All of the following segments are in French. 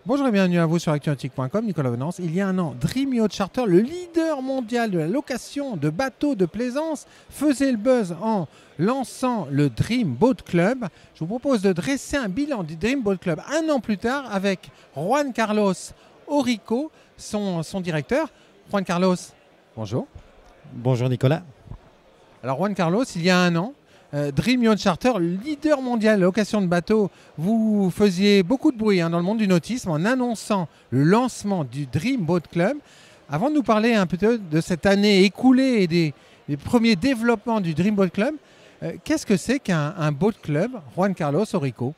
Bonjour et bienvenue à vous sur actu-nautique.com, Nicolas Venance. Il y a un an, Dream Yacht Charter, le leader mondial de la location de bateaux de plaisance, faisait le buzz en lançant le Dream Boat Club. Je vous propose de dresser un bilan du Dream Boat Club un an plus tard avec Juan Carlos Orico, son directeur. Juan Carlos, bonjour. Bonjour Nicolas. Alors Juan Carlos, il y a un an, Dream Yacht Charter, leader mondial de location de bateaux, vous faisiez beaucoup de bruit dans le monde du nautisme en annonçant le lancement du Dream Boat Club. Avant de nous parler un peu de cette année écoulée et des premiers développements du Dream Boat Club, qu'est-ce que c'est qu'un boat club, Juan Carlos Orico?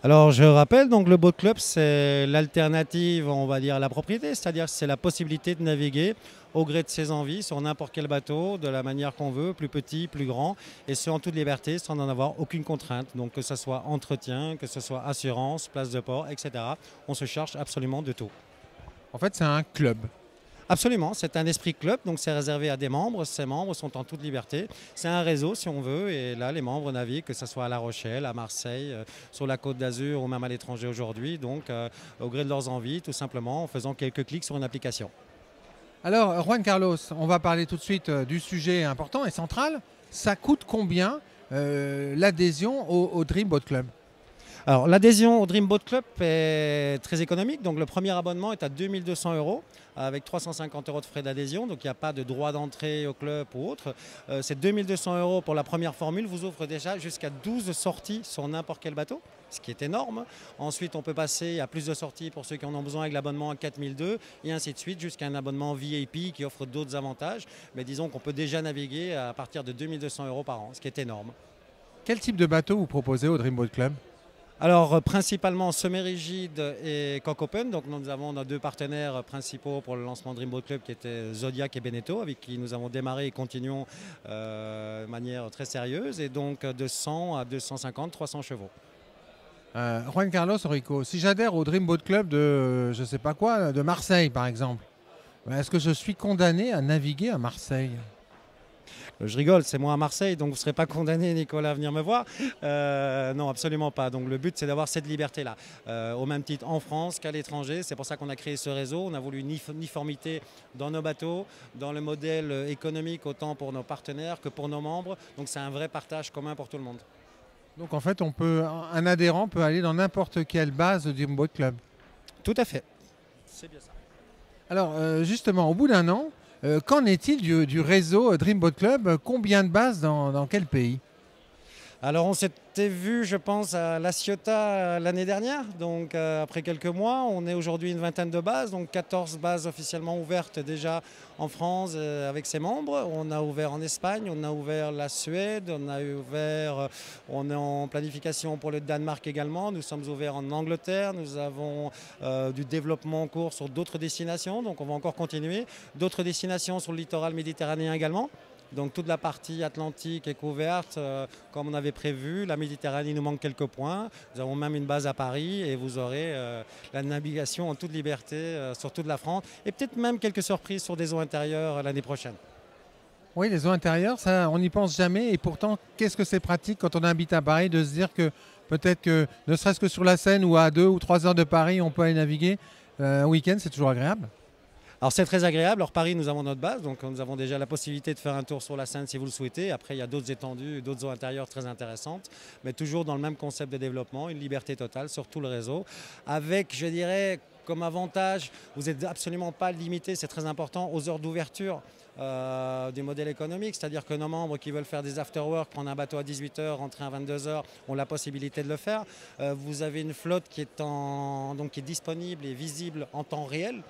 Alors je rappelle, donc le boat club c'est l'alternative, on va dire, à la propriété, c'est-à-dire que c'est la possibilité de naviguer au gré de ses envies sur n'importe quel bateau, de la manière qu'on veut, plus petit, plus grand, et ce en toute liberté, sans en avoir aucune contrainte. Donc que ce soit entretien, que ce soit assurance, place de port, etc. On se charge absolument de tout. En fait, c'est un club. Absolument, c'est un esprit club, donc c'est réservé à des membres. Ces membres sont en toute liberté. C'est un réseau si on veut, et là les membres naviguent, que ce soit à La Rochelle, à Marseille, sur la Côte d'Azur ou même à l'étranger aujourd'hui, donc au gré de leurs envies, tout simplement en faisant quelques clics sur une application. Alors Juan Carlos, on va parler tout de suite du sujet important et central. Ça coûte combien l'adhésion au Dream Boat Club? Alors l'adhésion au Dream Boat Club est très économique, donc le premier abonnement est à 2200 € avec 350 € de frais d'adhésion, donc il n'y a pas de droit d'entrée au club ou autre. C'est 2200 € pour la première formule, vous offre déjà jusqu'à 12 sorties sur n'importe quel bateau, ce qui est énorme. Ensuite on peut passer à plus de sorties pour ceux qui en ont besoin avec l'abonnement à 4002 et ainsi de suite jusqu'à un abonnement VIP qui offre d'autres avantages. Mais disons qu'on peut déjà naviguer à partir de 2200 € par an, ce qui est énorme. Quel type de bateau vous proposez au Dream Boat Club? Alors principalement semi-rigide et coque open, donc nous avons nos deux partenaires principaux pour le lancement Dream Boat Club qui étaient Zodiac et Beneteau, avec qui nous avons démarré et continuons de manière très sérieuse, et donc de 100 à 250, 300 chevaux. Juan Carlos Orico, si j'adhère au Dream Boat Club de je sais pas quoi, de Marseille par exemple, est-ce que je suis condamné à naviguer à Marseille? Je rigole, c'est moi à Marseille, donc vous ne serez pas condamné, Nicolas, à venir me voir. Non, absolument pas. Donc le but, c'est d'avoir cette liberté-là, au même titre en France qu'à l'étranger. C'est pour ça qu'on a créé ce réseau. On a voulu une uniformité dans nos bateaux, dans le modèle économique, autant pour nos partenaires que pour nos membres. Donc c'est un vrai partage commun pour tout le monde. Donc en fait, un adhérent peut aller dans n'importe quelle base du Dream Boat Club. Tout à fait. C'est bien ça. Alors justement, au bout d'un an, qu'en est-il du réseau Dream Boat Club? Combien de bases dans quel pays? Alors on s'était vu, je pense, à La Ciotat l'année dernière, donc après quelques mois. On est aujourd'hui une vingtaine de bases, donc 14 bases officiellement ouvertes déjà en France avec ses membres. On a ouvert en Espagne, on a ouvert la Suède, on est en planification pour le Danemark également. Nous sommes ouverts en Angleterre, nous avons du développement en cours sur d'autres destinations, donc on va encore continuer. D'autres destinations sur le littoral méditerranéen également. Donc toute la partie atlantique est couverte comme on avait prévu. La Méditerranée nous manque quelques points. Nous avons même une base à Paris et vous aurez la navigation en toute liberté sur toute la France. Et peut-être même quelques surprises sur des eaux intérieures l'année prochaine. Oui, les eaux intérieures, ça, on n'y pense jamais. Et pourtant, qu'est-ce que c'est pratique quand on habite à Paris de se dire que peut-être que, ne serait-ce que sur la Seine ou à 2 ou 3 heures de Paris, on peut aller naviguer un week-end, c'est toujours agréable. Alors c'est très agréable. Alors Paris, nous avons notre base, donc nous avons déjà la possibilité de faire un tour sur la Seine si vous le souhaitez. Après, il y a d'autres étendues, d'autres eaux intérieures très intéressantes, mais toujours dans le même concept de développement, une liberté totale sur tout le réseau, avec, je dirais, comme avantage, vous n'êtes absolument pas limité, c'est très important, aux heures d'ouverture du modèle économique, c'est-à-dire que nos membres qui veulent faire des after-work, prendre un bateau à 18 h, rentrer à 22 h, ont la possibilité de le faire. Vous avez une flotte qui est disponible et visible en temps réel.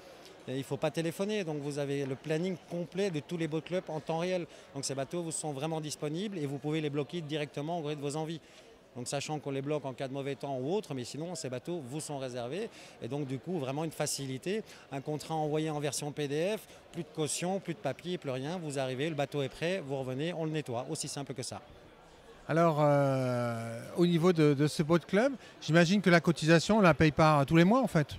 Et il ne faut pas téléphoner, donc vous avez le planning complet de tous les boat clubs en temps réel. Donc ces bateaux vous sont vraiment disponibles et vous pouvez les bloquer directement au gré de vos envies. Donc sachant qu'on les bloque en cas de mauvais temps ou autre, mais sinon ces bateaux vous sont réservés. Et donc du coup vraiment une facilité, un contrat envoyé en version PDF, plus de caution, plus de papier, plus rien. Vous arrivez, le bateau est prêt, vous revenez, on le nettoie, aussi simple que ça. Alors, au niveau de ce boat club, j'imagine que la cotisation, on ne la paye pas tous les mois en fait.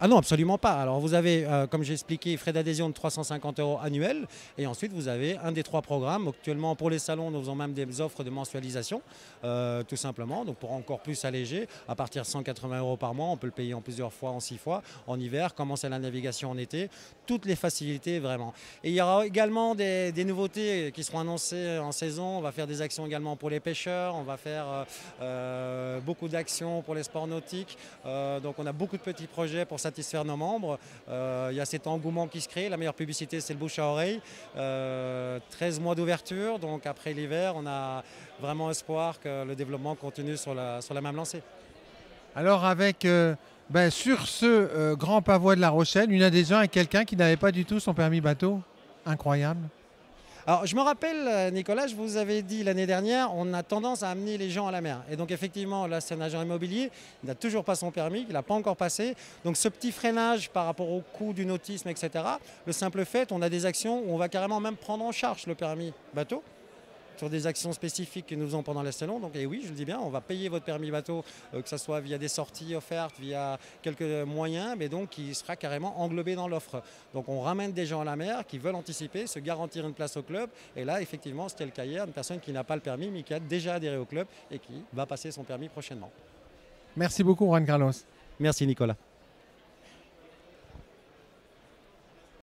Ah non, absolument pas. Alors vous avez, comme j'ai expliqué, frais d'adhésion de 350 € annuels. Et ensuite, vous avez un des 3 programmes. Actuellement, pour les salons, nous faisons même des offres de mensualisation, tout simplement. Donc pour encore plus alléger, à partir de 180 € par mois, on peut le payer en plusieurs fois, en 6 fois, en hiver, commencer la navigation en été. Toutes les facilités, vraiment. Et il y aura également des nouveautés qui seront annoncées en saison. On va faire des actions également pour les pêcheurs. On va faire beaucoup d'actions pour les sports nautiques. Donc on a beaucoup de petits projets pour satisfaire nos membres. Il y a cet engouement qui se crée. La meilleure publicité, c'est le bouche à oreille. 13 mois d'ouverture. Donc après l'hiver, on a vraiment espoir que le développement continue sur la même lancée. Alors avec sur ce grand pavois de La Rochelle, une adhésion à quelqu'un qui n'avait pas du tout son permis bateau. Incroyable. Alors, je me rappelle, Nicolas, je vous avais dit l'année dernière, on a tendance à amener les gens à la mer. Et donc, effectivement, là, c'est un agent immobilier, il n'a toujours pas son permis, il n'a pas encore passé. Donc, ce petit freinage par rapport au coût du nautisme, etc., le simple fait, on a des actions où on va carrément même prendre en charge le permis bateau sur des actions spécifiques que nous faisons pendant les salons. Donc, et oui, je le dis bien, on va payer votre permis bateau, que ce soit via des sorties offertes, via quelques moyens, mais donc qui sera carrément englobé dans l'offre. Donc, on ramène des gens à la mer qui veulent anticiper, se garantir une place au club. Et là, effectivement, c'était le cas hier, une personne qui n'a pas le permis, mais qui a déjà adhéré au club et qui va passer son permis prochainement. Merci beaucoup, Juan Carlos. Merci, Nicolas.